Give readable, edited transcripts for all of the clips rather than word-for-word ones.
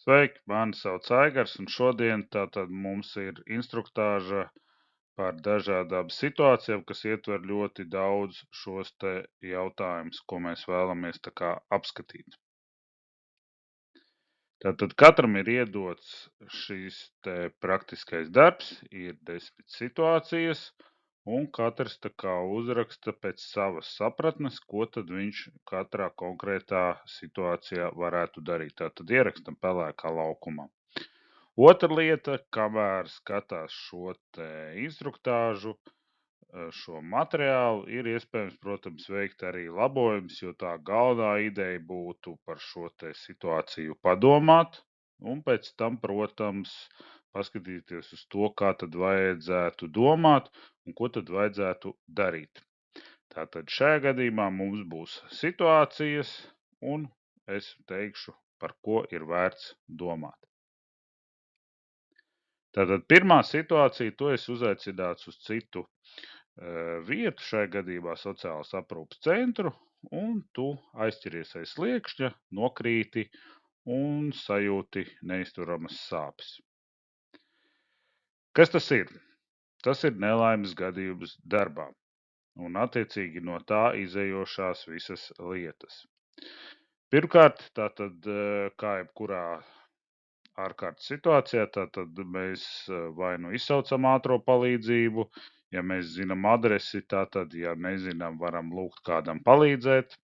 Sveiki, mani sauc Aigars, un šodien tātad mums ir instruktāža par dažādām situācijām, kas ietver ļoti daudz šos te jautājumus, ko mēs vēlamies tā kā apskatīt. Tātad katram ir iedots šīs te praktiskais darbs, ir 10 situācijas, un katrs tā kā uzraksta pēc savas sapratnes, ko tad viņš katrā konkrētā situācijā varētu darīt. Tātad ierakstam pelēkā laukumā. Otra lieta, kamēr skatās šo te instruktāžu, šo materiālu, ir iespējams, protams, veikt arī labojumus, jo tā galvenā ideja būtu par šo te situāciju padomāt, un pēc tam, protams, paskatīties uz to, kā tad vajadzētu domāt un ko tad vajadzētu darīt. Tātad šajā gadījumā mums būs situācijas, un es teikšu, par ko ir vērts domāt. Tātad pirmā situācija, tu esi uzaicināts uz citu vietu, šajā gadījumā sociālas aprūpas centru, un tu aizķeries aiz sliekšņa, nokrīti un sajūti neizturamas sāpes. Kas tas ir? Tas ir nelaimes gadījums darbā, un attiecīgi no tā izējošās visas lietas. Pirmkārt, tātad, kā jebkurā ārkārtas situācijā, tātad mēs vai nu izsaucam ātro palīdzību, ja mēs zinām adresi, tātad, ja nezinām, varam lūgt kādam palīdzēt.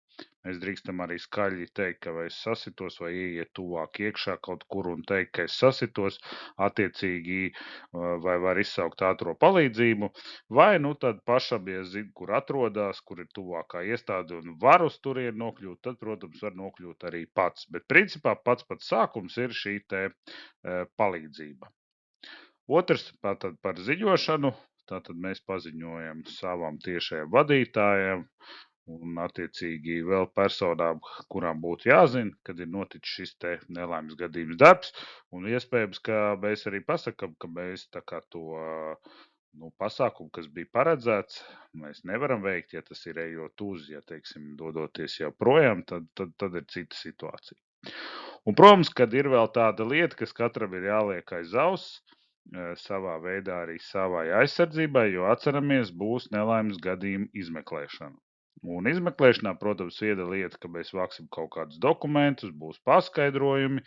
Mēs drīkstam arī skaļi teikt, ka vai es sasitos, vai ieiet tuvāk iekšā kaut kur un teikt, ka es sasitos, attiecīgi vai var izsaukt ātro palīdzību, vai nu tad pašam, ja zina, kur atrodas, kur ir tuvākā iestāde un var uz turieni nokļūt, tad, protams, var nokļūt arī pats. Bet principā pats sākums ir šī te palīdzība. Otrs, tātad par ziņošanu, tātad mēs paziņojam savam tiešajam vadītājam, un attiecīgi vēl personām, kurām būtu jāzina, kad ir noticis šis te nelaimes gadījums darbs, un iespējams, ka mēs arī pasakam, ka mēs tā kā to pasākumu, kas bija paredzēts, mēs nevaram veikt, ja tas ir ejot uz, ja, teiksim, dodoties jau projām, tad ir cita situācija. Un, protams, kad ir vēl tāda lieta, kas katram ir jāliek aiz auss, savā veidā arī savai aizsardzībai, jo atceramies, būs nelaimes gadījuma izmeklēšana. Un izmeklēšanā, protams, viena lieta, ka mēs vāksim kaut kādus dokumentus, būs paskaidrojumi,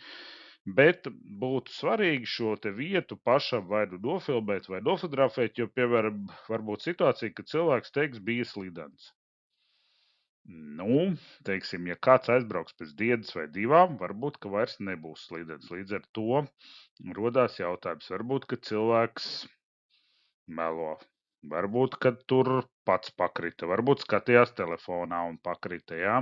bet būtu svarīgi šo te vietu pašam vai nu nofilmēt vai nofotografēt, jo, piemēram, var būt situācija, ka cilvēks teiks, bija slidens. Nu, teiksim, ja kāds aizbrauks pēc dienas vai divām, varbūt, ka vairs nebūs slidens. Līdz ar to rodās jautājums, varbūt, ka cilvēks melo. Varbūt, ka tur pats pakrita, varbūt skatījās telefonā un pakrita, jā.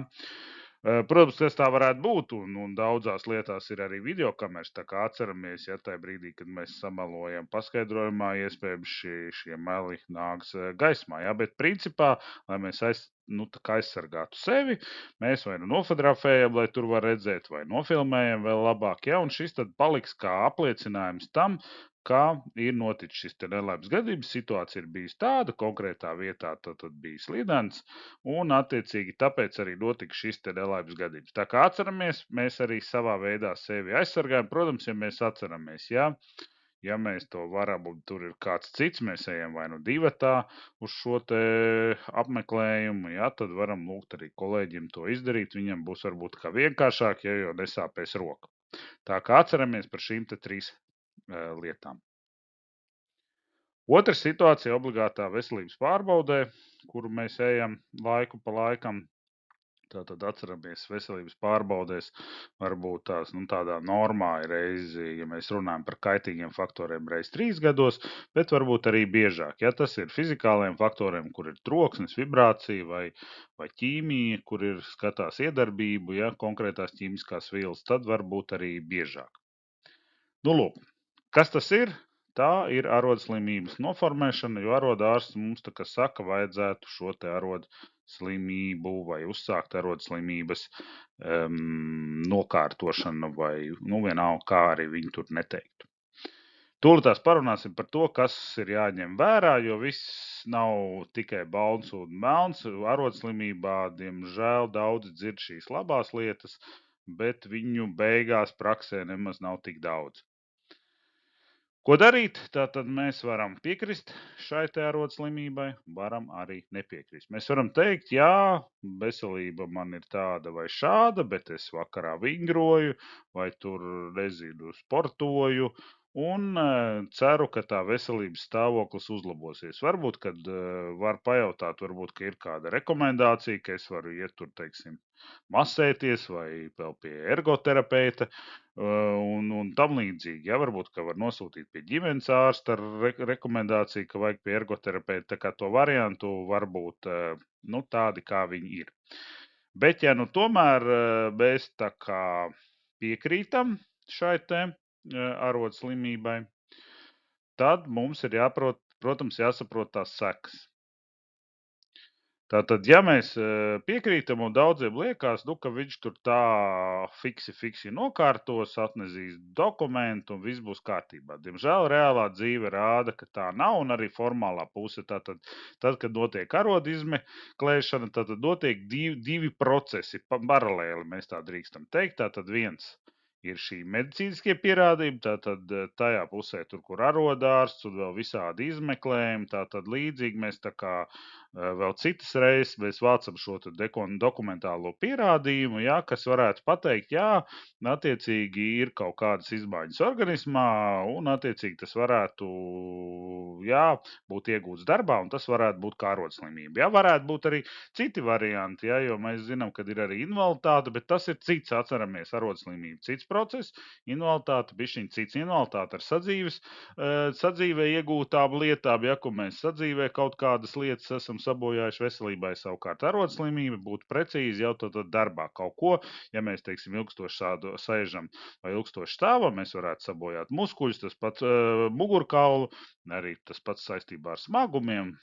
Protams, tas tā varētu būt, un daudzās lietās ir arī videokameras, tā kā atceramies, ja tajā brīdī, kad mēs samelojam paskaidrojumā, iespējams šie meli nāks gaismā, jā, bet principā, lai mēs aizsargātu sevi, mēs vai nu nofotografējam, lai tur var redzēt, vai nofilmējam vēl labāk, ja, un šis tad paliks kā apliecinājums tam, kā ir noticis šis te nelaimes gadījums, situācija ir bijis tāda, konkrētā vietā tad bija slidens, un attiecīgi tāpēc arī notika šis te nelaimes gadījums. Tā kā atceramies, mēs arī savā veidā sevi aizsargājam, protams, ja mēs atceramies, ja mēs to varam un tur ir kāds cits, mēs ejam vai nu divatā uz šo te apmeklējumu, ja, tad varam lūgt arī kolēģim to izdarīt, viņam būs varbūt kā vienkāršāk, ja jau nesāpēs roka. Tā kā atceramies par šīm te 3 lietām. Otra situācija obligātā veselības pārbaudē, kuru mēs ejam laiku pa laikam. Tātad atceramies veselības pārbaudēs, varbūt tās tādā normā ir reizi, ja mēs runājam par kaitīgiem faktoriem, reiz 3 gados, bet varbūt arī biežāk. Ja tas ir fizikāliem faktoriem, kur ir troksnis, vibrācija vai ķīmija, kur ir skatās iedarbību, ja konkrētās ķīmiskās vielas, tad varbūt arī biežāk. Nu, lūk, kas tas ir? Tā ir arodslimības noformēšana, jo arodārsts mums tā kā saka, vajadzētu šo te arodslimību vai uzsākt arodslimības nokārtošanu vai, vienalga, kā arī viņi tur neteiktu. Tūlītās parunāsim par to, kas ir jāņem vērā, jo viss nav tikai balns un melns. Arodslimībā, diemžēl, daudzi dzird šīs labās lietas, bet viņu beigās praksē nemaz nav tik daudz. Ko darīt? Tātad mēs varam piekrist šai te arodslimībai, varam arī nepiekrist. Mēs varam teikt, jā, veselība man ir tāda vai šāda, bet es vakarā vingroju vai tur, nezinu, sportoju un ceru, ka tā veselības stāvoklis uzlabosies. Varbūt, kad var pajautāt, varbūt, ka ir kāda rekomendācija, ka es varu iet tur, teiksim, masēties vai vēl pie ergoterapeita, un tam līdzīgi. Ja, varbūt, ka var nosūtīt pie ģimenes ārsta ar rekomendāciju, ka vajag pie ergoterapeita, tā kā to variantu var būt nu, tādi, kā viņi ir. Bet, ja nu tomēr mēs tā kā piekrītam šai te arodslimībai, tad mums ir jāprot, protams, jāsaprot tās sekas. Tātad, ja mēs piekrītam un daudziem liekas, nu, ka viņš tur tā fiksi nokārtos, atnesīs dokumentu un viss būs kārtībā. Diemžēl reālā dzīve rāda, ka tā nav, un arī formālā puse. Tātad, tad, kad notiek arodu izmeklēšana, tad notiek divi procesi paralēli, mēs tā drīkstam teikt. Tātad viens ir šī medicīniskie pierādījumi, tātad tajā pusē tur, kur arodārsts un vēl visādi izmeklējumi, tātad līdzīgi mēs tā kā vēl citas reizes mēs vācam šo dokumentālo pierādījumu, jā, kas varētu pateikt, jā, attiecīgi ir kaut kādas izmaiņas organismā un attiecīgi tas varētu, jā, būt iegūts darbā un tas varētu būt kā arodslimība. Jā, varētu būt arī citi varianti, jā, jo mēs zinām, ka ir arī invaliditāte, bet tas ir cits, atceramies, arodslimība, cits process, invaliditāte, bišķiņ cits invaliditāte ar sadzīvē iegūtām lietām, ja, ko mēs sadzīvē kaut kādas lietas esam sabojājuši veselībai, savukārt arodslimība būtu precīzi jau tad darbā kaut ko, ja mēs, teiksim, ilgstoši sēžam vai ilgstoši stāvam, mēs varētu sabojāt muskuļus, tas pats mugurkaulu, arī tas pats saistībā ar smagumiem.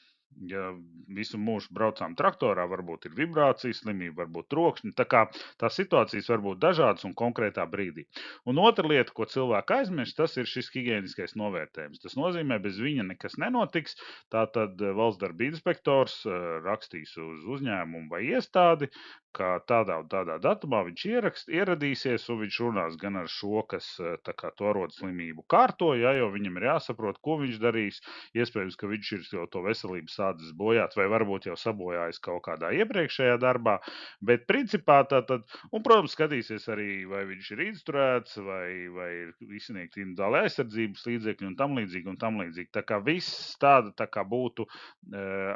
Ja visu mūžu braucām traktorā, varbūt ir vibrācijas slimība, varbūt trokšņi. Tā kā tās situācijas var būt dažādas un konkrētā brīdī. Un otra lieta, ko cilvēki aizmirst, tas ir šis higiēniskais novērtējums. Tas nozīmē, bez viņa nekas nenotiks. Tātad valsts darba inspektors rakstīs uz uzņēmumu vai iestādi, ka tādā un tādā datumā viņš ieradīsies un viņš runās gan ar šo, kas tā kā to arodslimību kārto, ja, jo viņam ir jāsaprot, ko viņš darīs. Iespējams, ka viņš ir jau to veselības sācis bojāt vai varbūt jau sabojājis kaut kādā iepriekšējā darbā, bet principā tātad, un, protams, skatīsies arī, vai viņš ir instruēts, vai ir izsniegt individuāli aizsardzības līdzekļi un tam līdzīgi. Tā kā viss tāda tā kā būtu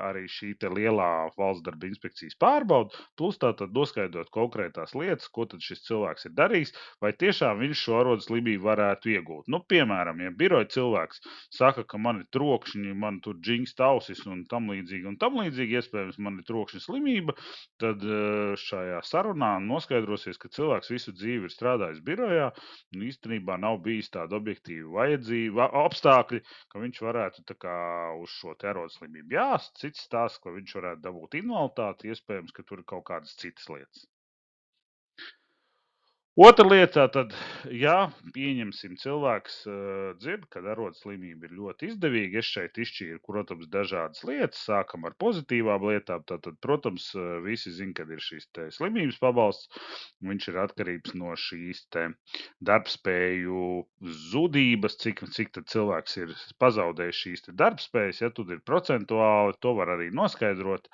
arī šī te lielā valsts darba inspekcijas pārbauda, plus tātad noskaidrot konkrētās lietas, ko tad šis cilvēks ir darījis, vai tiešām viņš šo arodslimību varētu iegūt. Nu, piemēram, ja biroja cilvēks saka, ka man ir trokšņi, man tur džingst ausis un tam līdzīgi, iespējams, man ir trokšņa slimība, tad šajā sarunā noskaidrosies, ka cilvēks visu dzīvi ir strādājis birojā un īstenībā nav bijis tāda objektīva vajadzība, apstākļi, ka viņš varētu tā kā uz šo arodslimību. Jā, cits stāsts, ka viņš varētu dabūt invaliditāti, iespējams, ka tur ir kaut kādas citas lietas. Otra lieta, tad, ja pieņemsim cilvēks dzird, ka arodslimība ir ļoti izdevīga, es šeit izšķīru, protams, dažādas lietas, sākam ar pozitīvām lietām, tad, protams, visi zin, kad ir šīs te slimības pabalsts, viņš ir atkarīgs no šīs te darbspēju zudības, cik tad cilvēks ir pazaudējis šīs te darbspējas, ja tad ir procentuāli, to var arī noskaidrot.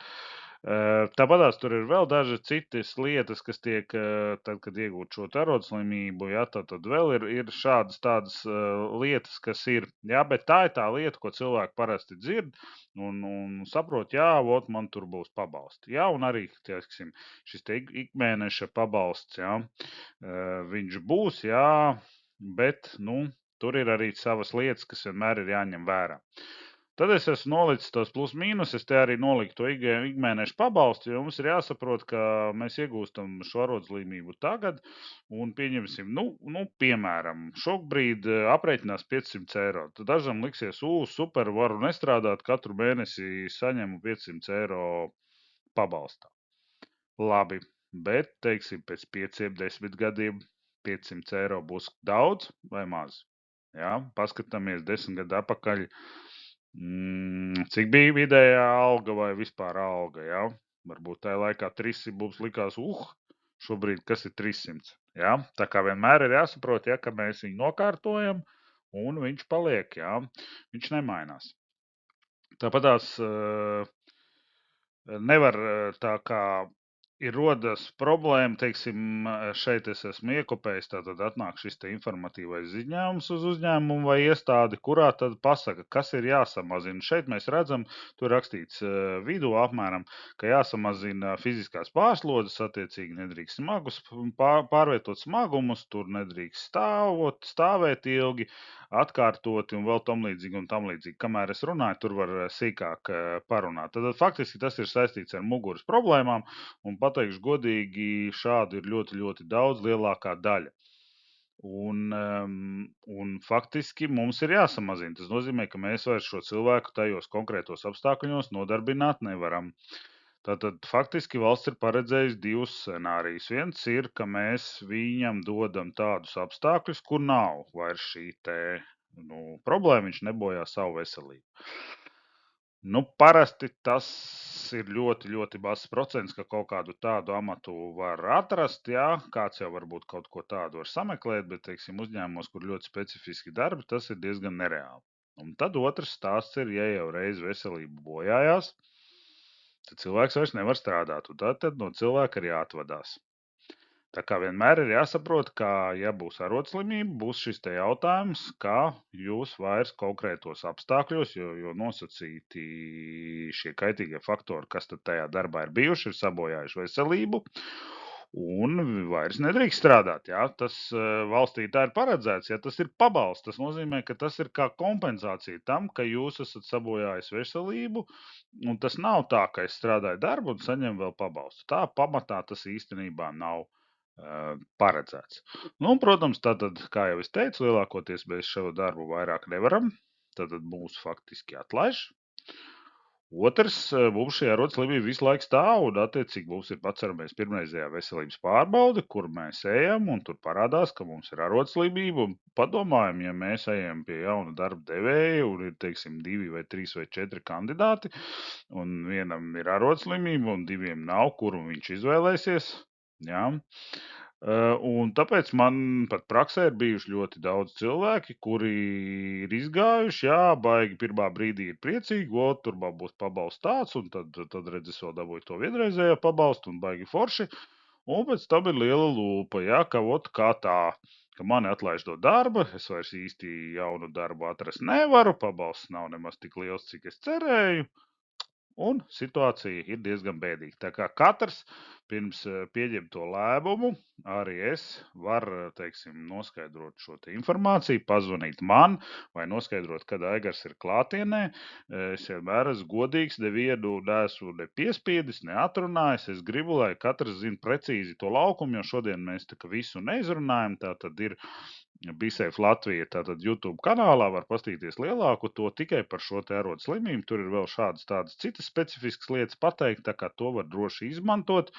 Tāpatās tur ir vēl daži citas lietas, kas tiek, tad, kad iegūt šo arodslimību, ja, tad vēl ir šādas tādas lietas, kas ir, jā, bet tā ir tā lieta, ko cilvēki parasti dzird un saprot, jā, vot man tur būs pabalsti. Jā, un arī, tieksim, šis te ikmēneša pabalsts, jā, viņš būs, jā, bet, nu, tur ir arī savas lietas, kas vienmēr ir jāņem vērā. Tad es esmu nolicis tos plus mīnus, es te arī noliku to ikmēnešu pabalstu, jo mums ir jāsaprot, ka mēs iegūstam šo arodslimību tagad un pieņemsim, piemēram, šobrīd aprēķinās 500 eiro. Tad dažam liksies, super, varu nestrādāt, katru mēnesi saņemu 500 eiro pabalstā. Labi, bet, teiksim, pēc 5-10 gadiem 500 eiro būs daudz vai maz? Jā, paskatāmies 10 gadu atpakaļ. Cik bija vidējā alga vai vispār alga, ja? Varbūt tajā laikā 300 mums likās, šobrīd, kas ir 300. Ja? Tā kā vienmēr ir jāsaprot, ja, ka mēs viņu nokārtojam, un viņš paliek, ja? Viņš nemainās. Tāpatās nevar tā kā ir rodas problēma, teiksim, šeit es esmu iekopējis, tātad atnāk šis te informatīvais ziņojums uz uzņēmumu vai iestādi, kurā tad pasaka, kas ir jāsamazina. Šeit mēs redzam, tur rakstīts vidū apmēram, ka jāsamazina fiziskās pārslodzes, attiecīgi nedrīkst smagus, pārvietot smagumus, tur nedrīkst stāvēt ilgi, atkārtoti un vēl tam līdzīgi un tam līdzīgi. Kamēr es runāju, tur var sīkāk parunāt. Tad faktiski tas ir saistīts ar muguras problēmām, un pateikšu godīgi, šādu ir ļoti, ļoti daudz, lielākā daļa. Un faktiski mums ir jāsamazina. Tas nozīmē, ka mēs vairs šo cilvēku tajos konkrētos apstākļos nodarbināt nevaram. Tātad faktiski valsts ir paredzējusi divus scenārijus. Viens ir, ka mēs viņam dodam tādus apstākļus, kur nav vairs šī te, problēma, viņš nebojā savu veselību. Parasti tas ir ļoti, ļoti mazs procents, ka kaut kādu tādu amatu var atrast, jā, kāds jau varbūt kaut ko tādu var sameklēt, bet, teiksim, uzņēmumos, kur ļoti specifiski darbi, tas ir diezgan nereāli. Un tad otrs stāsts ir, ja jau reiz veselība bojājās, tad cilvēks vairs nevar strādāt, un tad no cilvēka ir jāatvadās. Tā kā vienmēr ir jāsaprot, ka, ja būs arodslimība, būs šis te jautājums, kā jūs vairs konkrētos apstākļos, jo nosacīti šie kaitīgie faktori, kas tad tajā darbā ir bijuši, ir sabojājuši veselību, un vairs nedrīkst strādāt. Ja? Tas valstī tā ir paredzēts, ja tas ir pabalsts. Tas nozīmē, ka tas ir kā kompensācija tam, ka jūs esat sabojājis veselību, un tas nav tā, ka es strādāju darbu un saņemu vēl pabalstu. Tā pamatā tas īstenībā nav paredzēts. Protams, tātad, kā jau es teicu, lielākoties mēs šo darbu vairāk nevaram, tad mūs faktiski atlaiž. Otrs, mums šī arodslimība visu laiku stāv, un attiecīgi mums ir paceramies pirmreizējā veselības pārbaude, kur mēs ejam, un tur parādās, ka mums ir arodslimība, un padomājam, ja mēs ejam pie jauna darba devēja, un ir, teiksim, 2 vai 3 vai 4 kandidāti, un vienam ir arodslimība, un 2 nav, kuru viņš izvēlēsies, jā. Un tāpēc man pat praksē ir bijuši ļoti daudz cilvēki, kuri ir izgājuši, jā, baigi pirmā brīdī ir priecīgi, tur būs pabalsts tāds, un tad redzes vēl dabūju to vienreizējo pabalstu, un baigi forši, un pēc tam ir liela lūpa, jā, ka kā tā, ka mani atlaiž no darba, es vairs īsti jaunu darbu atrast nevaru, pabalsts nav nemaz tik liels, cik es cerēju, un situācija ir diezgan bēdīga. Tā kā katrs pirms pieņem to lēmumu, arī es varu, teiksim, noskaidrot šo te informāciju, pazvanīt man vai noskaidrot, kad Aigars ir klātienē. Es vienmēr esmu godīgs, nevienu neesmu ne piespiedis, ne atrunājis. Es gribu, lai katrs zina precīzi to laukumu, jo šodien mēs tā kā visu neizrunājam. Tā tad ir Bisafe Latvija, tātad YouTube kanālā var pastīties lielāku to tikai par šo te arodu slimību. Tur ir vēl šādas tādas citas specifiskas lietas pateikt, tā kā to var droši izmantot.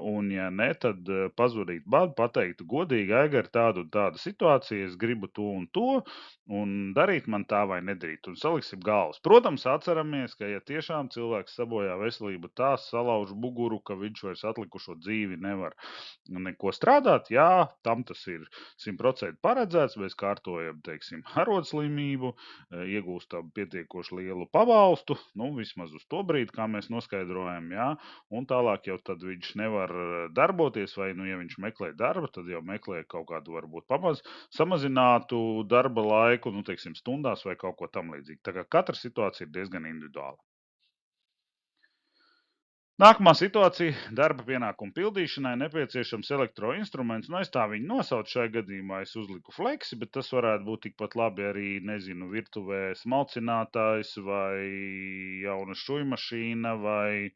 Un ja ne, tad pazvanīt man, pateikt godīgi, Aigar, tādu un tādu situāciju, es gribu to un to, un darīt man tā vai nedarīt, un saliksim galvas. Protams, atceramies, ka ja tiešām cilvēks sabojā veselību tā, salauž muguru, ka viņš vairs atlikušo dzīvi nevar neko strādāt, jā, tam tas ir 100% paredzēts, mēs kārtojam, teiksim, arodslimību, iegūstam pietiekoši lielu pabalstu, vismaz uz to brīdi, kā mēs noskaidrojam, jā, un tālāk jau tad viņš nevar darboties, vai, ja viņš meklē darbu, tad jau meklē kaut kādu varbūt samazinātu darba laiku, teiksim, stundās vai kaut ko tam līdzīgi. Tā kā katra situācija ir diezgan individuāla. Nākamā situācija - darba pienākumu pildīšanai nepieciešams elektroinstruments. Es tā viņu nosaucu šajā gadījumā, es uzliku fleksi, bet tas varētu būt tikpat labi arī, nezinu, virtuvē smalcinātājs vai jauna šujmašīna vai,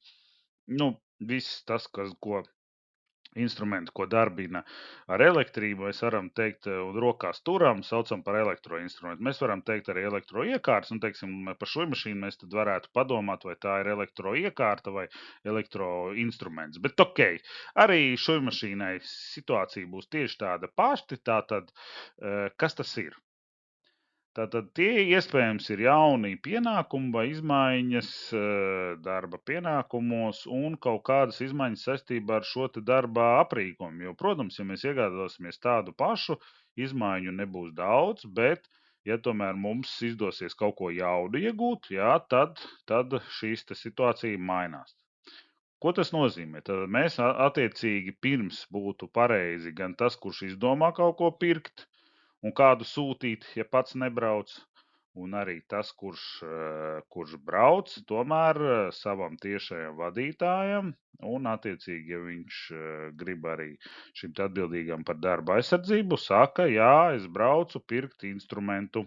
viss tas, ko instrumentu, ko darbina ar elektrību, mēs varam teikt, un rokās turam, saucam par elektroinstrumentu. Mēs varam teikt arī elektroiekārtas, un, teiksim, par šo mašīnu mēs tad varētu padomāt, vai tā ir elektroiekārta vai elektroinstruments. Bet ok, arī šo mašīnai situācija būs tieši tāda pati, tātad, kas tas ir? Tātad tie iespējams ir jauni pienākumi vai izmaiņas darba pienākumos un kaut kādas izmaiņas saistībā ar šo te darba aprīkojumu. Jo, protams, ja mēs iegādāsimies tādu pašu, izmaiņu nebūs daudz, bet, ja tomēr mums izdosies kaut ko jaunu iegūt, jā, tad šīs te situācija mainās. Ko tas nozīmē? Tad mēs attiecīgi pirms būtu pareizi gan tas, kurš izdomā kaut ko pirkt, un kādu sūtīt, ja pats nebrauc. Un arī tas, kurš brauc, tomēr savam tiešajam vadītājam, un attiecīgi, ja viņš grib arī šim atbildīgam par darba aizsardzību, saka, jā, es braucu pirkt instrumentu.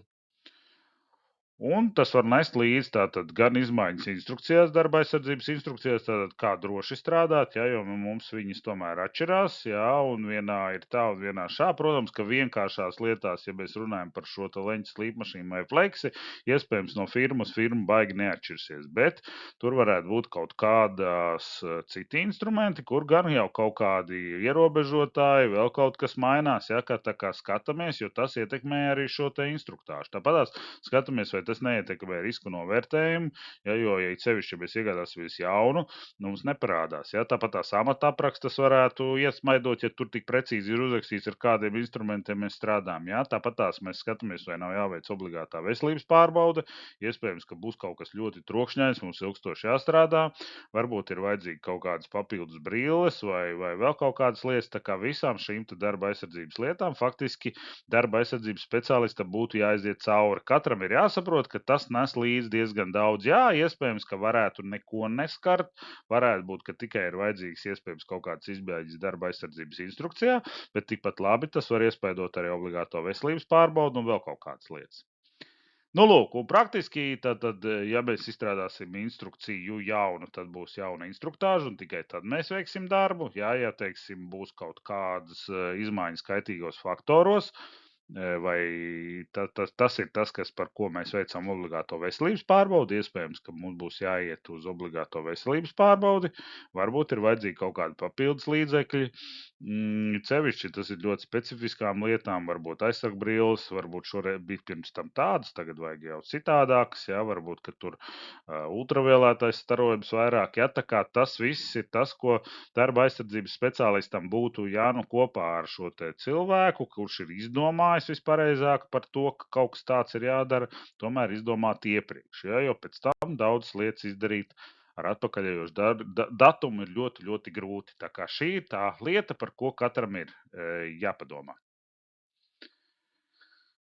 Un tas var nest līdzi tātad gan izmaiņas instrukcijās, darba aizsardzības instrukcijās, tātad kā droši strādāt, jā, jo mums viņas tomēr atšķirās, jā, un vienā ir tā un vienā šā. Protams, ka vienkāršās lietās, ja mēs runājam par šo te leņķu slīpmašīnu vai fleksi, iespējams no firmas firma baigi neatšķirsies, bet tur varētu būt kaut kādās citi instrumenti, kur gan jau kaut kādi ierobežotāji, vēl kaut kas mainās, jā, kā tā kā skatāmies, jo tas ietekmē arī šo te instruktāžu. Tāpatās skatāmies, vai tas neietekmē risku novērtējumu, ja, jo, ja sevišķi, ja mēs iegādāsimies jaunu, mums neparādās. Ja. Tāpat tās amataprakstas varētu iesmaidot, ja tur tik precīzi ir uzrakstīts, ar kādiem instrumentiem mēs strādājam. Ja. Tāpat tās mēs skatāmies, vai nav jāveic obligātā veselības pārbaude. Iespējams, ka būs kaut kas ļoti trokšņains, mums ilgstoši jāstrādā. Varbūt ir vajadzīgi kaut kādas papildus brilles vai vēl kaut kādas lietas. Tā kā visām šīm darba aizsardzības lietām faktiski darba aizsardzības speciālistam būtu jāaiziet cauri. Katram ir jāsaprot, ka tas nes līdzi diezgan daudz. Jā, iespējams, ka varētu neko neskart, varētu būt, ka tikai ir vajadzīgs iespējams kaut kāds izbēģis darba aizsardzības instrukcijā, bet tikpat labi tas var iespaidot arī obligāto veselības pārbaudu un vēl kaut kādas lietas. Nu, lūk, un praktiski, tad, ja mēs izstrādāsim instrukciju jaunu, tad būs jauna instruktāža, un tikai tad mēs veiksim darbu. Jā, ja, teiksim, būs kaut kādas izmaiņas kaitīgos faktoros, vai tas ir tas, par ko mēs veicam obligāto veselības pārbaudi. Iespējams, ka mums būs jāiet uz obligāto veselības pārbaudi. Varbūt ir vajadzīgi kaut kādi papildus līdzekļi. Cevišķi tas ir ļoti specifiskām lietām. Varbūt aizsargbrilles, varbūt šoreiz bija pirms tam tādas, tagad vajag jau citādākas. Jā, varbūt, ka tur ultraviolētais starojums vairāk. Jā, tā kā tas viss ir tas, ko darba aizsardzības speciālistam būtu jānu kopā ar šo te cilvēku, kurš ir izdomājis vispareizāk par to, ka kaut kas tāds ir jādara, tomēr izdomāt iepriekš, ja, jo pēc tam daudz lietas izdarīt ar atpakaļējošu datumu ir ļoti, ļoti grūti. Tā kā šī ir tā lieta, par ko katram ir jāpadomā.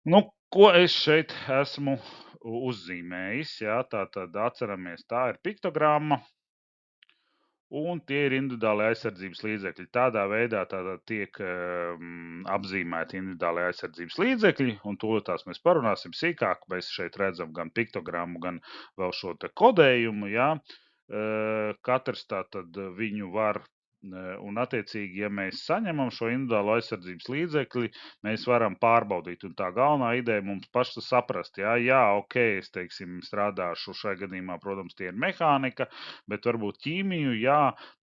Nu, ko es šeit esmu uzzīmējis, jā, tātad atceramies, tā ir piktogramma. Un tie ir individuāli aizsardzības līdzekļi. Tādā veidā tiek apzīmēti individuāli aizsardzības līdzekļi, un tās mēs parunāsim sīkāk. Mēs šeit redzam gan piktogrammu, gan vēl šo te kodējumu. Ja? Katrs tātad viņu var. Un, attiecīgi, ja mēs saņemam šo individuālo aizsardzības līdzekli, mēs varam pārbaudīt. Un tā galvenā ideja mums paši saprast, jā, ok, es, teiksim, strādāšu šai gadījumā, protams, tie ir mehānika, bet varbūt ķīmiju, jā,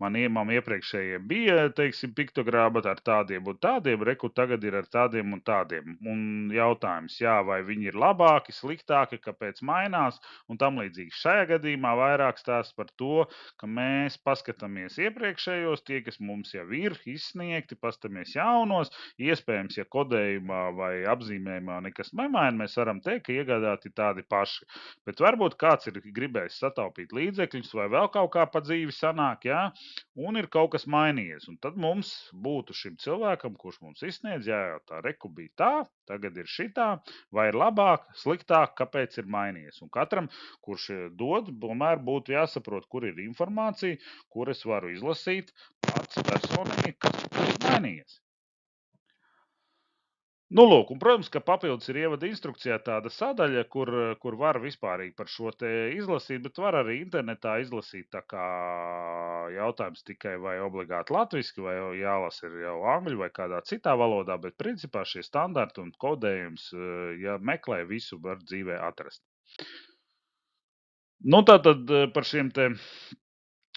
man iepriekšējie bija, teiksim, piktogramma ar tādiem un tādiem, reku tagad ir ar tādiem un tādiem. Un jautājums, jā, vai viņi ir labāki, sliktāki, kāpēc mainās, un tam līdzīgi. Šajā gadījumā vairāk stāsts par to, ka mēs paskatāmies iepriekšējos, tie, kas mums jau ir izsniegti, paskatāmies jaunos. Iespējams, ja kodējumā vai apzīmējumā nekas nemaina, mēs varam teikt, ka iegādāti tādi paši. Bet varbūt kāds ir gribējis sataupīt līdzekļus vai vēl kaut kā pa dzīvi sanāk, jā, un ir kaut kas mainījies. Un tad mums būtu šim cilvēkam, kurš mums izsniedz, jājautā, reku bija tā, tagad ir šitā, vai ir labāk, sliktāk, kāpēc ir mainījies. Un katram, kurš dod, tomēr būtu jāsaprot, kur ir informācija, kur es varu izlasīt pats personīgi, kas ir mainījies. Nu, lūk, un, protams, ka papildus ir ievada instrukcijā tāda sadaļa, kur var vispārīgi par šo te izlasīt, bet var arī internetā izlasīt. Tā kā jautājums tikai vai obligāti latviski, vai jālasa ir jau angļu vai kādā citā valodā, bet principā šie standarti un kodējums, ja meklē, visu var dzīvē atrast. Nu, tātad par šiem te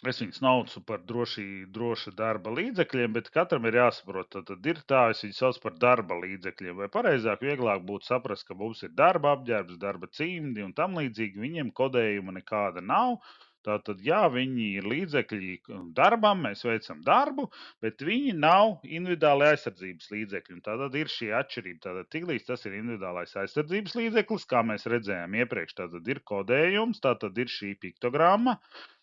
Es viņus saucu par droša darba līdzekļiem, bet katram ir jāsaprot, tad ir tā, es viņus saucu par darba līdzekļiem. Vai pareizāk, vieglāk būtu saprast, ka mums ir darba apģērbs, darba cimdi un tam līdzīgi. Viņiem kodējuma nekāda nav. Tātad, jā, viņi ir līdzekļi darbam, mēs veicam darbu, bet viņi nav individuāli aizsardzības līdzekļi. Un tātad ir šī atšķirība. Tātad, tiklīdz tas ir individuālais aizsardzības līdzeklis, kā mēs redzējām iepriekš, tātad ir kodējums, tātad ir šī piktogramma.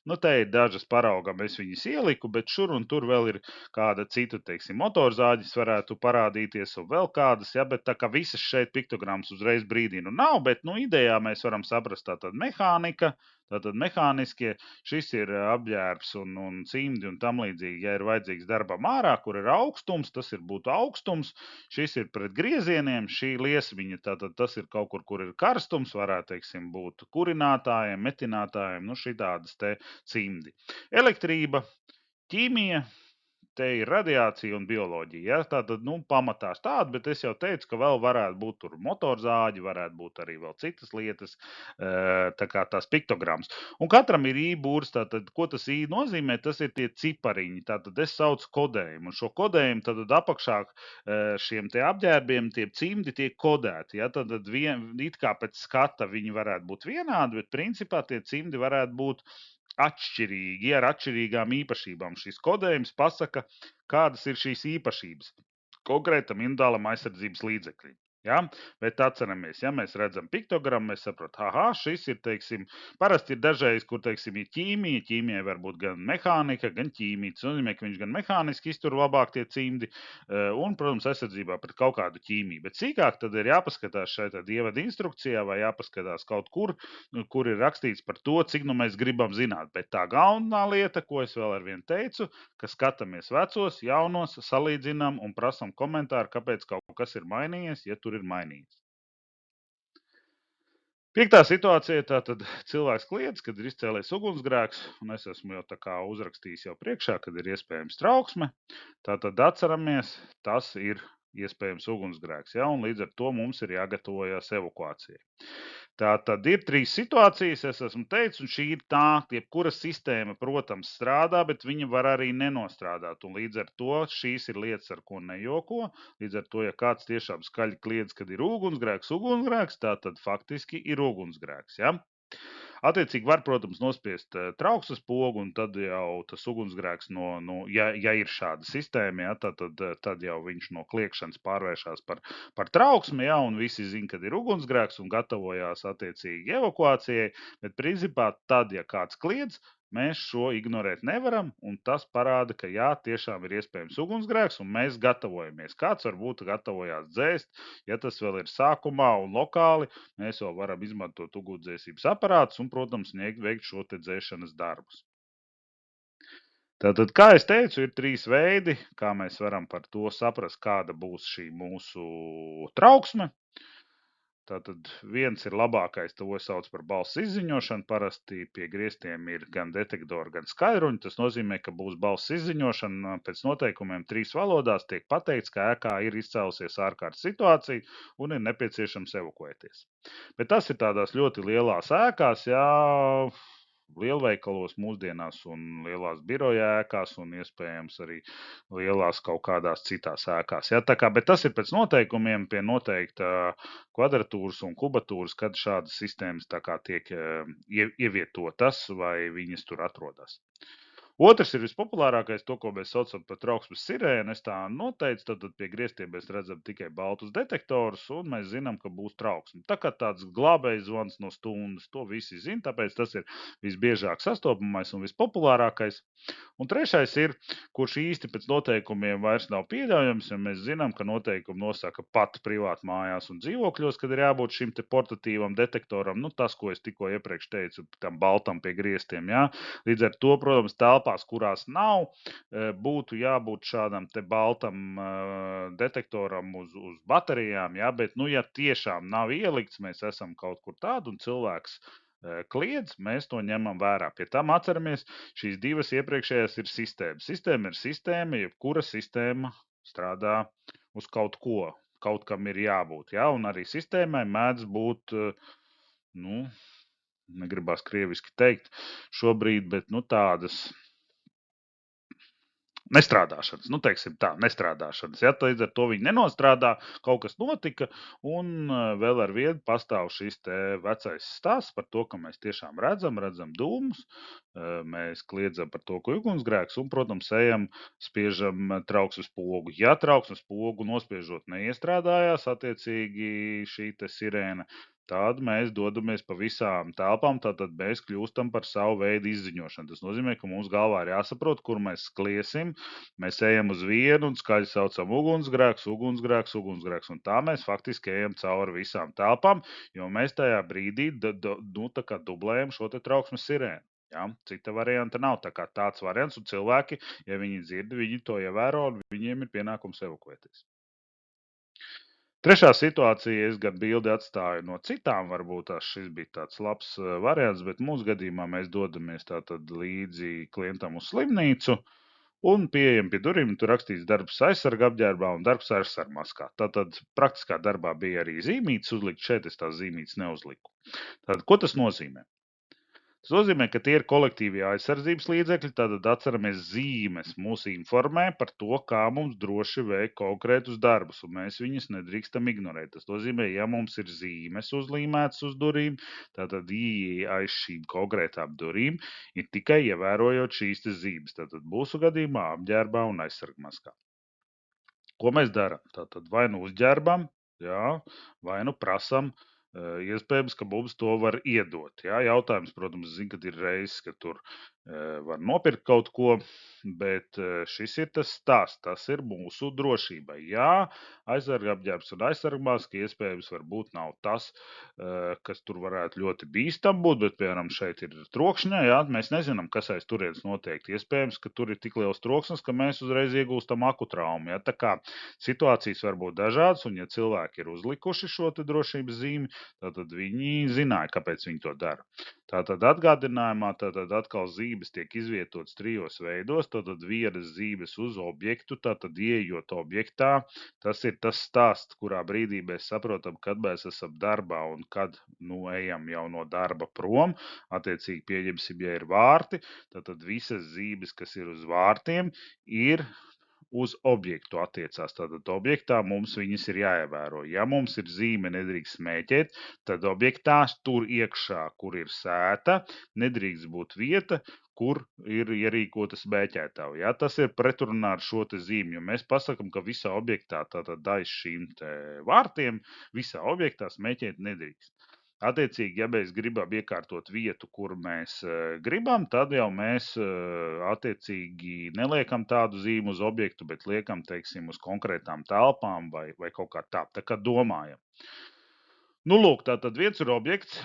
Nu, te ir dažas paraugam, es viņas ieliku, bet šur un tur vēl ir kāda cita, teiksim, motorzāģis varētu parādīties un vēl kādas, ja, bet tā kā visas šeit piktogrammas uzreiz brīdī nu nav, bet, nu, idejā mēs varam saprast tātad mehānika, tātad mehāniskie, šis ir apģērbs un cimdi un tam līdzīgi, ja ir vajadzīgs darbam ārā, kur ir augstums, tas ir būtu augstums, šis ir pret griezieniem, šī liesmiņa, tātad tas ir kaut kur ir karstums, varētu, teiksim, būt kurinātājiem, metinātājiem, nu, šitādas te cimdi. Elektrība, ķīmija, te ir radiācija un bioloģija. Ja? Tātad, nu, pamatās tāda, bet es jau teicu, ka vēl varētu būt tur motorzāģi, varētu būt arī vēl citas lietas, tā kā tās piktogrammas. Un katram ir ībūrs, tātad, ko tas ī nozīmē, tas ir tie cipariņi, tātad es saucu kodējumu, un šo kodējumu tātad apakšā šiem te apģērbiem, tie cimdi tiek kodēti, ja? Tātad it kā pēc skata viņi varētu būt vienādi, bet principā tie cimdi varētu būt atšķirīgi, ar atšķirīgām īpašībām. Šis kodējums pasaka, kādas ir šīs īpašības konkrētam individuālam aizsardzības līdzeklim. Ja? Bet atceramies, ja mēs redzam piktogrammu, mēs saprotam, šis ir, teiksim, parasti ir dažreiz, kur, teiksim, ir ķīmija. Ķīmijai var būt gan mehānika, gan ķīmija. Tas nozīmē, ka viņš gan mehāniski iztur labāk tie cimdi un, protams, aizsardzībā pret kaut kādu ķīmiju. Bet sīkāk tad ir jāpaskatās šeit ievada instrukcijā vai jāpaskatās kaut kur ir rakstīts par to, cik nu mēs gribam zināt. Bet tā galvenā lieta, ko es vēl ar vienu teicu, ka skatāmies vecos, jaunos, salīdzinām un prasam komentāru, kāpēc kaut kas ir mainījies, ja tur ir mainījies. Piektā situācija - tātad cilvēks kliedz, kad ir izcēlies ugunsgrēks, un es esmu jau tā kā uzrakstījis jau priekšā, kad ir iespējams trauksme. Tātad atceramies, tas ir iespējams ugunsgrēks, ja, un līdz ar to mums ir jāgatavojas evakuācijai. Tā tad ir trīs situācijas, es esmu teicis, un šī ir tā, jebkura sistēma, protams, strādā, bet viņa var arī nenostrādāt. Un līdz ar to šīs ir lietas, ar ko nejoko. Līdz ar to, ja kāds tiešām skaļi kliedz, kad ir ugunsgrēks, tā tad faktiski ir ugunsgrēks. Ja? Attiecīgi var, protams, nospiest trauksmes pogu, un tad jau tas ugunsgrēks, ja ir šāda sistēma, ja, tad jau viņš no kliegšanas pārvēršas par trauksmi, ja, un visi zina, kad ir ugunsgrēks un gatavojās attiecīgi evakuācijai. Bet principā tad, ja kāds kliedz, mēs šo ignorēt nevaram, un tas parāda, ka jā, tiešām ir iespējams ugunsgrēks, un mēs gatavojamies. Kāds varbūt gatavojās dzēst, ja tas vēl ir sākumā un lokāli, mēs vēl varam izmantot ugunsdzēsības aparātus un, protams, veikt šo te dzēšanas darbus. Tātad, kā es teicu, ir trīs veidi, kā mēs varam par to saprast, kāda būs šī mūsu trauksme. Tātad viens ir labākais, to sauc par balss izziņošanu. Parasti pie griestiem ir gan detektori, gan skaidruņi. Tas nozīmē, ka būs balss izziņošana. Pēc noteikumiem 3 valodās tiek pateikts, ka ēkā ir izcēlusies ārkārtas situācija un ir nepieciešams evakuēties. Bet tas ir tādās ļoti lielās ēkās, jā, lielveikalos mūsdienās un lielās biroja ēkās un iespējams arī lielās kaut kādās citās ēkās. Ja? Bet tas ir pēc noteikumiem pie noteikta kvadratūras un kubatūras, kad šādas sistēmas tiek ievietotas vai viņas tur atrodas. Otrs ir vispopulārākais, to, ko mēs saucam par trauksmes sirēnu. Es tā noteicu, tad pie griestiem mēs redzam tikai baltus detektorus, un mēs zinām, ka būs trauksme. Tā kā tāds glābējs zvans no stundas, to visi zina, tāpēc tas ir visbiežāk sastopamais un vispopulārākais. Un trešais ir, kurš īsti pēc noteikumiem vairs nav pieļaujams, ja mēs zinām, ka noteikumi nosaka pat privāti mājās un dzīvokļos, kad ir jābūt šim te portatīvam detektoram. Nu, tas, ko es tikko iepriekš teicu, tam baltam pie griestiem, jā. Līdz ar to, protams, telpās, kurās nav, būtu jābūt šādam te baltam detektoram uz baterijām, jā, bet, nu, ja tiešām nav ielikts, mēs esam kaut kur tādu un cilvēks kliedz, mēs to ņemam vērā. Pie tam atceramies, šīs divas iepriekšējās ir sistēmas. Sistēma ir sistēma, jebkura sistēma strādā uz kaut ko, kaut kam ir jābūt, jā, un arī sistēmai mēdz būt, nu, negribās krieviski teikt šobrīd, bet, nu, tādas nestrādāšanas, nu, teiksim tā, nestrādāšanas. Ja, līdz ar to viņi nenostrādā, kaut kas notika, un vēl ar vienu pastāv šis te vecais stāsts par to, ka mēs tiešām redzam dūmus, mēs kliedzam par to, ka ugunsgrēks, un, protams, ejam, spiežam trauksmes pogu. Ja trauksmes pogu nospiežot neiestrādājās, attiecīgi šī te sirēna, tad mēs dodamies pa visām telpām, tātad mēs kļūstam par savu veidu izziņošanu. Tas nozīmē, ka mums galvā ir jāsaprot, kur mēs skliesim. Mēs ejam uz vienu un skaļi saucam ugunsgrēks, ugunsgrēks, ugunsgrēks. Un tā mēs faktiski ejam cauri visām telpām, jo mēs tajā brīdī nu, tā kā dublējam šo te trauksmes sirēnu. Ja? Cita varianta nav. Tā kā tāds variants, un cilvēki, ja viņi dzird, viņi to ievēro, un viņiem ir pienākums evakuēties. Trešā situācija, es gan bildi atstāju no citām, varbūt šis bija tāds labs variants, bet mūsu gadījumā mēs dodamies tātad līdzi klientam uz slimnīcu un pieejam pie durvīm, tur rakstīts darbs aizsarga apģērbā un darbs aizsarga maskā. Tātad praktiskā darbā bija arī zīmītes uzlikt, šeit es tās zīmītes neuzliku. Tātad, ko tas nozīmē? Tas nozīmē, ka tie ir kolektīvie aizsardzības līdzekļi, tātad atceramies zīmes mūs informē par to, kā mums droši veikt konkrētus darbus, un mēs viņus nedrīkstam ignorēt. Tas nozīmē, ja mums ir zīmes uzlīmētas uz durvīm, tātad ieeja aiz šīm konkrētām durvīm ir tikai ievērojot šīs te zīmes. Tātad mūsu gadījumā apģērbā un aizsargmaskā. Ko mēs darām? Tātad vai nu uzģērbam, jā, vai nu prasam. Iespējams, ka mums to var iedot. Jā. Jautājums, protams, zinu, kad ir reizes, ka tur var nopirkt kaut ko, bet šis ir tas stāsts, tas ir mūsu drošībai. Jā, aizsarga apģērbs un aizsargmaska iespējams varbūt nav tas, kas tur varētu ļoti bīstam būt, bet, piemēram, šeit ir trokšņa, jā, mēs nezinām, kas aiz turienes notiek. Iespējams, ka tur ir tik liels troksnis, ka mēs uzreiz iegūstam aku traumu. Jā. Tā kā situācijas var būt dažādas, un ja cilvēki ir uzlikuši šo te drošības zīmi, tātad viņi zināja, kāpēc viņi to dara. Tātad atgādinājumā, tātad atkal zīmes tiek izvietotas trijos veidos, tātad vienas zīmes uz objektu, tātad ieejot objektā, tas ir tas stāsts, kurā brīdī mēs saprotam, kad mēs esam darbā un kad, nu, ejam jau no darba prom, attiecīgi pieņemsim, ja ir vārti, tātad visas zīmes, kas ir uz vārtiem, ir uz objektu attiecās. Tātad objektā mums viņas ir jāievēro. Ja mums ir zīme nedrīkst smēķēt, tad objektā tur iekšā, kur ir sēta, nedrīkst būt vieta, kur ir ierīkota smēķētava. Ja? Tas ir pretrunā ar šo te zīmi, jo mēs pasakam, ka visā objektā, tātad aiz šīm te vārtiem, visā objektā smēķēt nedrīkst. Attiecīgi, ja mēs gribam iekārtot vietu, kur mēs gribam, tad jau mēs attiecīgi neliekam tādu zīmu uz objektu, bet liekam, teiksim, uz konkrētām telpām vai kaut kā tā. Tā kā domājam. Nu, lūk, tātad viens ir objekts.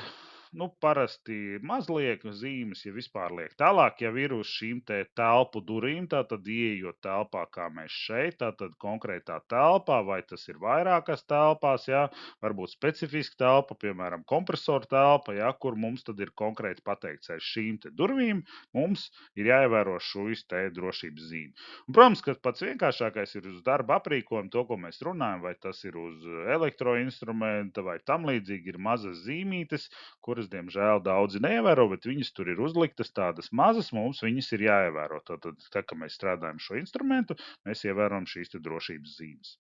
Nu, parasti maz liek zīmes, ja vispār liek. Tālāk jau ir uz šīm te telpu durvīm, tātad ieejot telpā, kā mēs šeit, tātad konkrētā telpā, vai tas ir vairākas telpās, jā, varbūt specifiska telpa, piemēram, kompresoru telpa, jā, kur mums tad ir konkrēti pateikts aiz šīm te durvīm, mums ir jāievēro šīs te drošības zīme. Un, protams, ka pats vienkāršākais ir uz darba aprīkojumu, to, ko mēs runājam, vai tas ir uz elektroinstrumenta vai tam līdzīgi, ir mazas zīmītes, kuras, diemžēl, daudzi neievēro, bet viņas tur ir uzliktas tādas mazas, mums viņas ir jāievēro. Tātad, tā kā mēs strādājam šo instrumentu, mēs ievērojam šīs te drošības zīmes.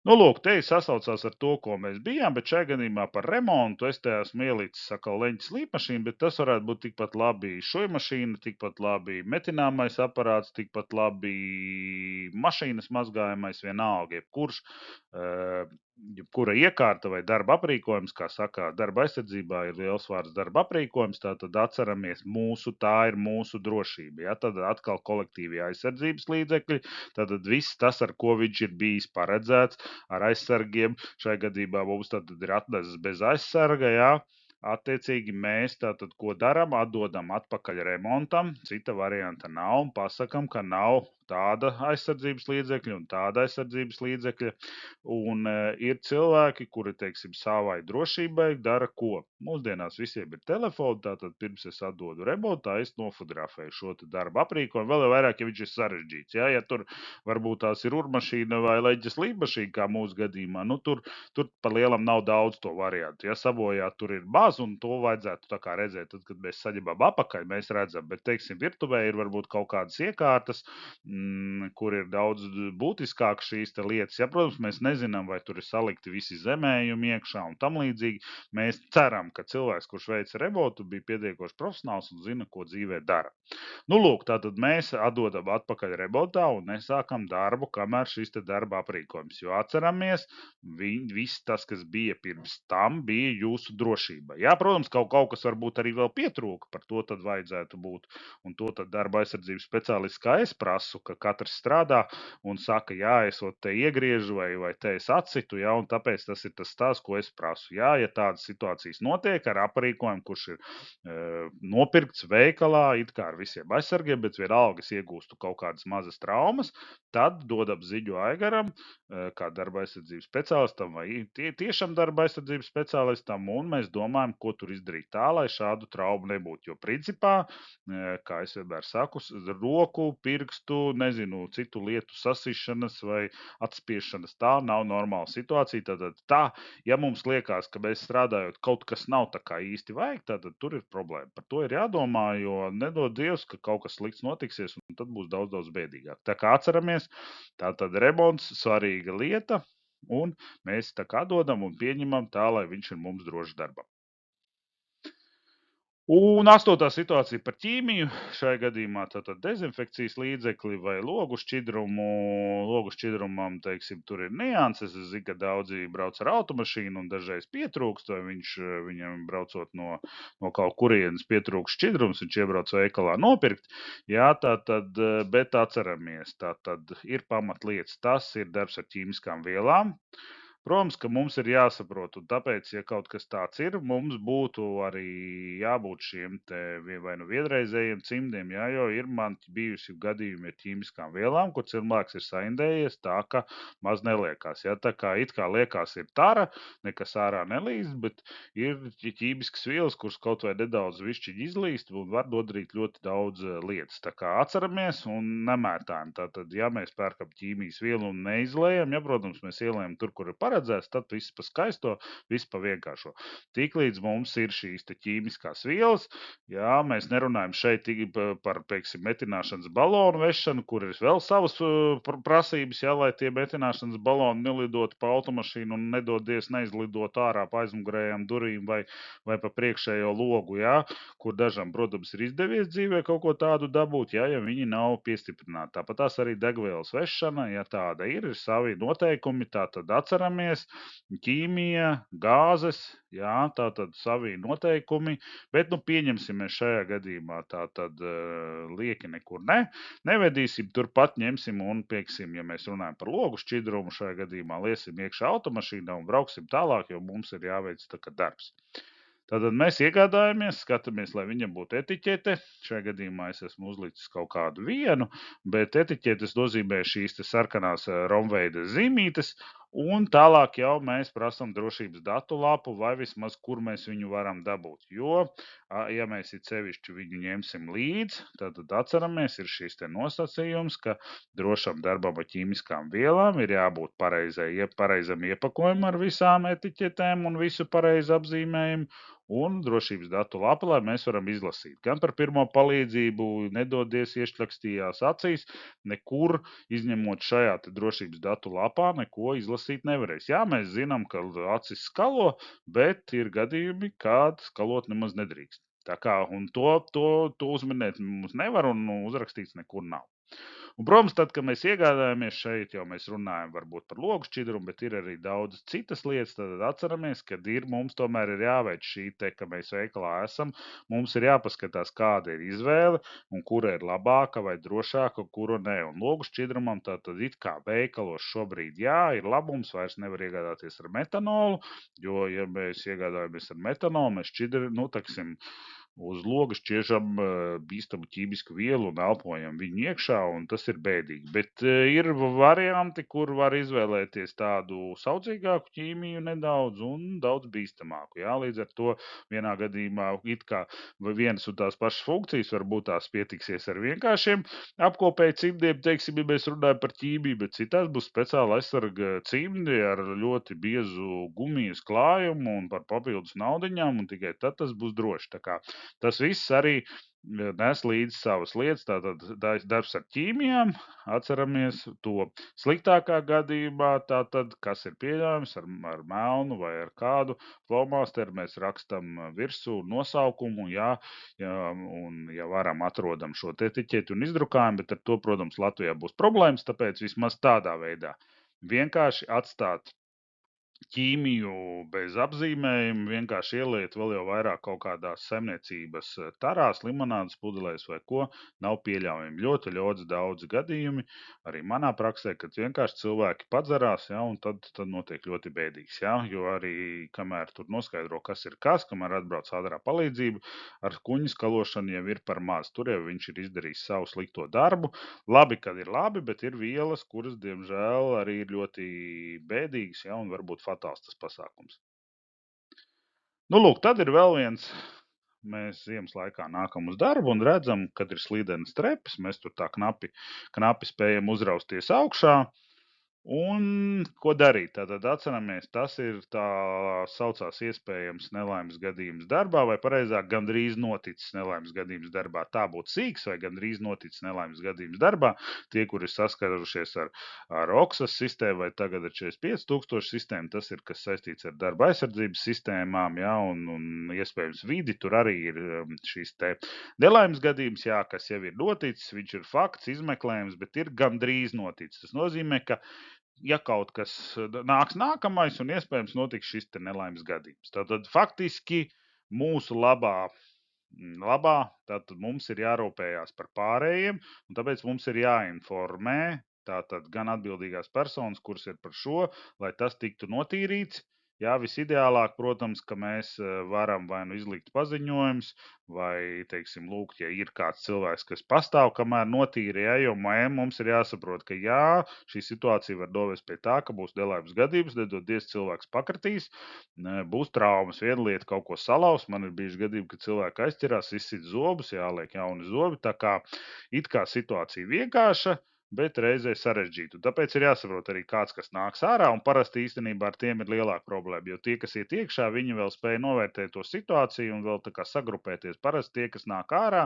Nu, lūk, te sasaucās ar to, ko mēs bijām, bet šajā gadījumā par remontu es te esmu ielicis atkal leņķis līpmašīnu, bet tas varētu būt tikpat labi šujmašīna, tikpat labi metināmais aparāts, tikpat labi mašīnas mazgājamais, vienalga, jebkurš, jebkura iekārta vai darba aprīkojums, kā saka, darba aizsardzībā ir liels vārds darba aprīkojums, tātad atceramies tā ir mūsu drošība, ja? Tad atkal kolektīvie aizsardzības līdzekļi, tātad viss tas, ar ko viņš ir bijis paredzēts, ar aizsargiem. Šai gadījumā mums tad ir atnesis bez aizsarga, jā. Attiecīgi mēs tātad, ko daram, atdodam atpakaļ remontam, cita varianta nav un pasakam, ka nav tāda aizsardzības līdzekļa un tāda aizsardzības līdzekļa. Un ir cilvēki, kuri, teiksim, savai drošībai dara ko? Mūsdienās visiem ir telefoni, tātad pirms es atdodu remontā, es nofotografēju šo te darba aprīkojumu, vēl jau vairāk, ja viņš ir sarežģīts. Ja tur varbūt tās ir urmašīna vai leģes līdmašīna, kā mūsu gadījumā, nu tur pa lielam nav daudz to variantu. Ja sabojāt, tur ir maz, un to vajadzētu tā kā redzēt, tad, kad mēs saņemam apakaļ, mēs redzam, bet, teiksim, virtuvē ir varbūt kaut kādas iekārtas, kur ir daudz būtiskāk šīs lietas. Ja, protams, mēs nezinām, vai tur ir salikti visi zemējumi iekšā un tam līdzīgi. Mēs ceram, ka cilvēks, kurš veica remontu, bija pietiekoši profesionāls un zina, ko dzīvē dara. Nu, lūk, tātad mēs atdodam atpakaļ remontā un nesākam darbu, kamēr šis te darba aprīkojums. Jo atceramies, viss tas, kas bija pirms tam, bija jūsu drošība. Jā, protams, kaut kas varbūt arī vēl pietrūka, par to tad vajadzētu būt. Un to tad darba aizsardzības speciālists, kā es prasu, ka katrs strādā un saka, jā, es te iegriežu vai te es atsitu, jā, un tāpēc tas ir tas tās, ko es prasu. Jā, ja tādas situācijas notiek ar aprīkojumu, kurš ir nopirkts veikalā, it kā ar visiem aizsargiem, bet vienalga es iegūstu kaut kādas mazas traumas, tad dodam ziņu Aigaram, kā darba aizsardzības speciālistam vai tiešām darba aizsardzības speciālistam, un mēs domājam, ko tur izdarīt tā, lai šādu traumu nebūtu. Jo principā, kā es vienmēr saku, roku, pirkstu, nezinu, citu lietu sasišanas vai atspiešanas, tā nav normāla situācija. Tātad tā, ja mums liekas, ka mēs strādājot kaut kas nav tā kā īsti vajag, tad tur ir problēma. Par to ir jādomā, jo nedod Dievs, ka kaut kas slikts notiksies, un tad būs daudz, daudz bēdīgāk. Tā kā atceramies, tātad remonts svarīga lieta, un mēs tā kā dodam un pieņemam tā, lai viņš ir mums drošs darbam. Un 8. situācija par ķīmiju. Šajā gadījumā tātad dezinfekcijas līdzekli vai logu šķidrumu. Logu šķidrumam, teiksim, tur ir nianses. Es zinu, ka daudzi brauc ar automašīnu un dažreiz pietrūkst, vai viņam braucot no kaut kurienes pietrūkst šķidrums, viņš iebrauc veikalā nopirkt. Jā, tātad, bet atceramies, tātad ir pamatlietas. Tas ir darbs ar ķīmiskām vielām. Protams, ka mums ir jāsaprot, un tāpēc, ja kaut kas tāds ir, mums būtu arī jābūt šiem te vai nu vienreizējiem cimdiem, jā, jo ir man bijusi gadījumi ar ķīmiskām vielām, kur cilvēks ir saindējies tā, ka maz neliekās. Jā, tā kā it kā liekas ir tara, nekas ārā nelīst, bet ir ķīmiskas vielas, kuras kaut vai nedaudz višķiņi izlīst un var nodarīt ļoti daudz lietas. Tā kā atceramies un nemētājam. Tātad, ja mēs pērkam ķīmijas vielu un neizlējam, ja, protams, mēs ielējam tur, kur ir paredzēts, tad viss pa skaisto, viss pa vienkāršo. Tiklīdz mums ir šīs te ķīmiskās vielas, jā, mēs nerunājam šeit par, teiksim, metināšanas balonu vešanu, kur ir vēl savas prasības, jā, lai tie metināšanas baloni nelidotu pa automašīnu un nedodies neizlidot ārā pa aizmugurējām durvīm vai pa priekšējo logu, jā, kur dažam, protams, ir izdevies dzīvē kaut ko tādu dabūt, jā, ja viņi nav piestiprināti. Tāpat tās arī degvielas vešana, ja tāda ir savi noteikumi, tā tad atceramies, ķīmija, gāzes, jā, tātad savi noteikumi, bet, nu, pieņemsim mēs šajā gadījumā tātad lieki nekur nevedīsim, turpat ņemsim un pieksim, ja mēs runājam par logu šķidrumu, šajā gadījumā liesim iekšā automašīnā un brauksim tālāk, jo mums ir jāveic tā kā darbs. Tātad mēs iegādājamies, skatāmies, lai viņam būtu etiķete. Šajā gadījumā es esmu uzlicis kaut kādu vienu, bet etiķetes nozīmē šīs te sarkanās romveida zīmītes, un tālāk jau mēs prasam drošības datu lapu vai vismaz, kur mēs viņu varam dabūt. Jo, ja mēs it sevišķi viņu ņemsim līdz, tad atceramies, ir šīs te nosacījums, ka drošam darbam ar ķīmiskām vielām ir jābūt pareizam iepakojumam ar visām etiķetēm un visu pareizu apzīmējumu, un drošības datu lapa, lai mēs varam izlasīt. Gan par pirmo palīdzību, nedodies iešķakstījās acīs, nekur, izņemot šajā te drošības datu lapā, neko izlasīt nevarēs. Jā, mēs zinām, ka acis skalo, bet ir gadījumi, kad skalot nemaz nedrīkst. Tā kā, un to uzminēt mums nevar, un uzrakstīts nekur nav. Un, protams, tad, kad mēs iegādājamies šeit, jau mēs runājam varbūt par logu šķidrumu, bet ir arī daudz citas lietas, tad atceramies, ka mums tomēr ir jāveic šī te, ka mēs veikalā esam, mums ir jāpaskatās, kāda ir izvēle un kura ir labāka vai drošāka, kura ne. Un logu šķidrumam tātad it kā veikalos šobrīd jā, ir labums, vairs nevar iegādāties ar metanolu, jo, ja mēs iegādājamies ar metanolu, mēs šķidri, nu, taksim, uz logas šķiežam bīstamu ķīmisku vielu un elpojam viņu iekšā, un tas ir bēdīgi. Bet ir varianti, kur var izvēlēties tādu saucīgāku ķīmiju nedaudz un daudz bīstamāku. Jā? Līdz ar to vienā gadījumā it kā vienas un tās pašas funkcijas, varbūt tās pietiksies ar vienkāršiem apkopēju cimdiem, teiksim, ja mēs runājam par ķīmiju, bet citās būs speciāli aizsarga cimdi ar ļoti biezu gumijas klājumu un par papildus naudiņām, un tikai tad tas būs droši. Tā kā tas viss arī nes līdzi savas lietas, tātad darbs ar ķīmijām, atceramies to sliktākā gadījumā, tātad, kas ir pieļaujams ar melnu vai ar kādu flomāsteru, mēs rakstam virsū nosaukumu, jā, un, ja varam, atrodam šo etiķeti un izdrukājam, bet ar to, protams, Latvijā būs problēmas, tāpēc vismaz tādā veidā vienkārši atstāt ķīmiju bez apzīmējuma, vienkārši ieliet vēl jau vairāk kaut kādās saimniecības tarās, limonādes pudelēs vai ko, nav pieļaujami. Ļoti daudz gadījumi, arī manā praksē, kad vienkārši cilvēki padzerās, ja, un tad notiek ļoti bēdīgs, ja, jo arī kamēr tur noskaidro, kas ir kas, kamēr atbrauc ātrā palīdzība, ar kuņas kalošanu jau ir par maz. Tur jau viņš ir izdarījis savu slikto darbu. Labi, kad ir labi, bet ir vielas, kuras, diemžēl, arī ir ļoti bēdīgas, ja, un varbūt fatāls tas pasākums. Nu, lūk, tad ir vēl viens. Mēs ziemas laikā nākam uz darbu un redzam, kad ir slīdenas trepas. Mēs tur tā knapi spējam uzrausties augšā. Un ko darīt? Tātad atceramies, tas ir tā saucās iespējams nelaimes gadījums darbā, vai pareizāk gandrīz noticis nelaimes gadījums darbā. Tā būtu sīks vai gandrīz noticis nelaimes gadījums darbā. Tie, kuri saskarušies ar OKSAS sistēmu vai tagad ar 45,000 sistēmu, tas ir, kas saistīts ar darba aizsardzības sistēmām, ja, un iespējams vidi, tur arī ir šīs te nelaimes gadījums, jā, kas jau ir noticis, viņš ir fakts, izmeklējums, bet ir gandrīz noticis. Tas nozīmē, ka ja kaut kas nāks nākamais un iespējams notiks šis te nelaimes gadījums. Tātad faktiski mūsu labā, tātad mums ir jārūpējās par pārējiem, un tāpēc mums ir jāinformē tātad gan atbildīgās personas, kuras ir par šo, lai tas tiktu notīrīts. Jā, visideālāk, protams, ka mēs varam vai nu izlikt paziņojums, vai, teiksim, lūgt, ja ir kāds cilvēks, kas pastāv, kamēr notīra, ja, jo mums ir jāsaprot, ka jā, šī situācija var novest pie tā, ka būs nelaimes gadījums, nedodies cilvēks pakritīs, būs traumas, viena lieta kaut ko salauz, man ir bijuši gadījumi, ka cilvēki aizķirās, izsit zobus, jāliek jauni zobi, tā kā it kā situācija vienkārša, bet reizē sarežģītu. Tāpēc ir jāsaprot arī kāds, kas nāks ārā, un parasti īstenībā ar tiem ir lielāka problēma, jo tie, kas iet iekšā, viņi vēl spēja novērtēt to situāciju un vēl tā kā sagrupēties. Parasti tie, kas nāk ārā,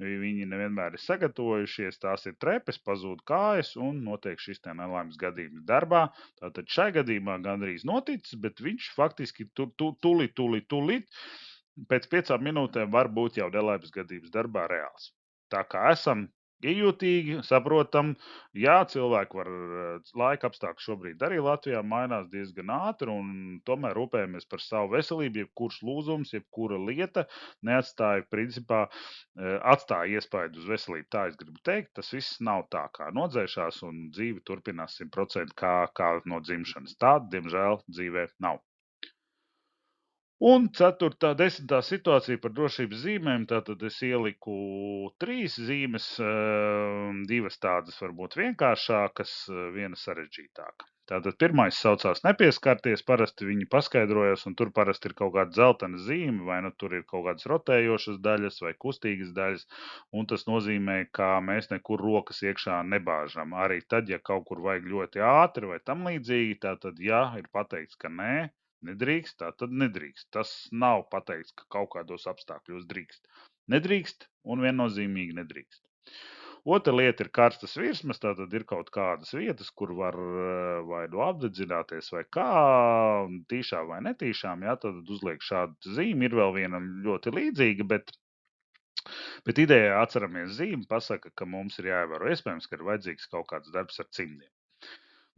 viņi nevienmēr ir sagatavojušies, tās ir trepes, pazūd kājas un notiek šis te nelaimes gadījums darbā. Tātad šai gadījumā gandrīz noticis, bet viņš faktiski tūlīt pēc 5 minūtēm var būt jau nelaimes gadījums darbā reāls. Tā kā esam iejūtīgi, saprotam, jā, cilvēki var, laika apstākļi šobrīd arī Latvijā mainās diezgan ātri, un tomēr rūpējamies par savu veselību, jebkurš lūzums, jebkura lieta neatstāja, principā, atstāja iespaidu uz veselību. Tā es gribu teikt, tas viss nav tā kā nodzēšās, un dzīve turpinās 100% kā no dzimšanas. Tāda, diemžēl, dzīvē nav. Un 10. situācija par drošības zīmēm, tātad es ieliku 3 zīmes, 2 tādas varbūt vienkāršākas, viena sarežģītāka. Tātad pirmais saucās nepieskarties, parasti viņi paskaidrojas, un tur parasti ir kaut kāda dzeltena zīme, vai nu tur ir kaut kādas rotējošas daļas vai kustīgas daļas, un tas nozīmē, ka mēs nekur rokas iekšā nebāžam. Arī tad, ja kaut kur vajag ļoti ātri vai tam līdzīgi, tātad, ja ir pateikts, ka nē, nedrīkst, tā tad nedrīkst. Tas nav pateikts, ka kaut kādos apstākļos drīkst. Nedrīkst un viennozīmīgi nedrīkst. Otra lieta ir karstas virsmas, tātad ir kaut kādas vietas, kur var vai nu apdedzināties vai kā, tīšām vai netīšām, jā, tad uzliek šādu zīmi. Ir vēl viena ļoti līdzīga, bet idejā atceramies zīmi, pasaka, ka mums ir jāievēro. Iespējams, ka ir vajadzīgs kaut kāds darbs ar cimdiem.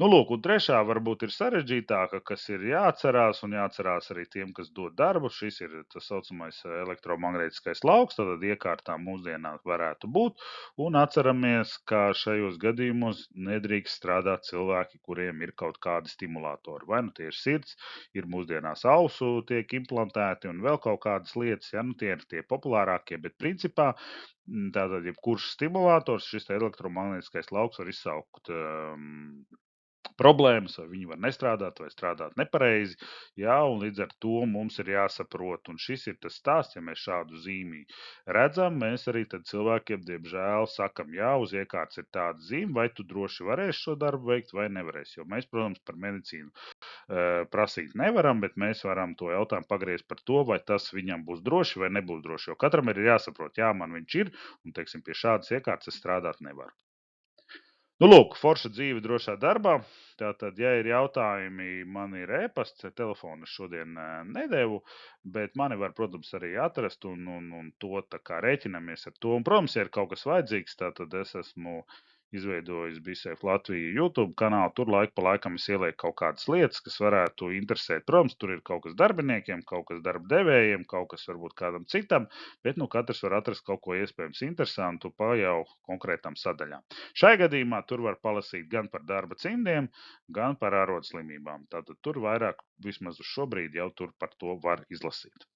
Nu, lūk, un trešā varbūt ir sarežģītāka, kas ir jāatcerās, un jāatcerās arī tiem, kas dod darbu. Šis ir tas saucamais elektromagnētiskais lauks, tad iekārtā mūsdienās varētu būt. Un atceramies, ka šajos gadījumos nedrīkst strādāt cilvēki, kuriem ir kaut kādi stimulatori. Vai nu tie ir sirds, ir mūsdienās ausu tiek implantēti un vēl kaut kādas lietas, ja nu tie ir tie populārākie, bet principā tātad jebkurš stimulators, šis elektromagnētiskais lauks var izsaukt problēmas, vai viņi var nestrādāt, vai strādāt nepareizi. Jā, un līdz ar to mums ir jāsaprot, un šis ir tas stāsts, ja mēs šādu zīmi redzam, mēs arī tad cilvēkiem, diemžēl, sakam, jā, uz iekārtas ir tāda zīme, vai tu droši varēsi šo darbu veikt, vai nevarēsi. Jo mēs, protams, par medicīnu prasīt nevaram, bet mēs varam to jautājumu pagriezt par to, vai tas viņam būs droši vai nebūs droši. Jo katram ir jāsaprot, jā, man viņš ir, un, teiksim, pie šādas iekārtas es strādāt nevaru. Nu, lūk, forša dzīve drošā darbā. Tātad, ja ir jautājumi, man ir e-pasts, telefonu es šodien nedevu, bet mani var, protams, arī atrast un to tā kā rēķinamies ar to. Un, protams, ja ir kaut kas vajadzīgs, tad es esmu izveidojis BeSafe Latviju YouTube kanālu. Tur laiku pa laikam es ielieku kaut kādas lietas, kas varētu interesēt. Protams, tur ir kaut kas darbiniekiem, kaut kas darba devējiem, kaut kas varbūt kādam citam, bet nu katrs var atrast kaut ko iespējams interesantu pa jau konkrētām sadaļām. Šai gadījumā tur var palasīt gan par darba cimdiem, gan par ārodslimībām. Tātad tur vairāk, vismaz uz šobrīd, jau tur par to var izlasīt.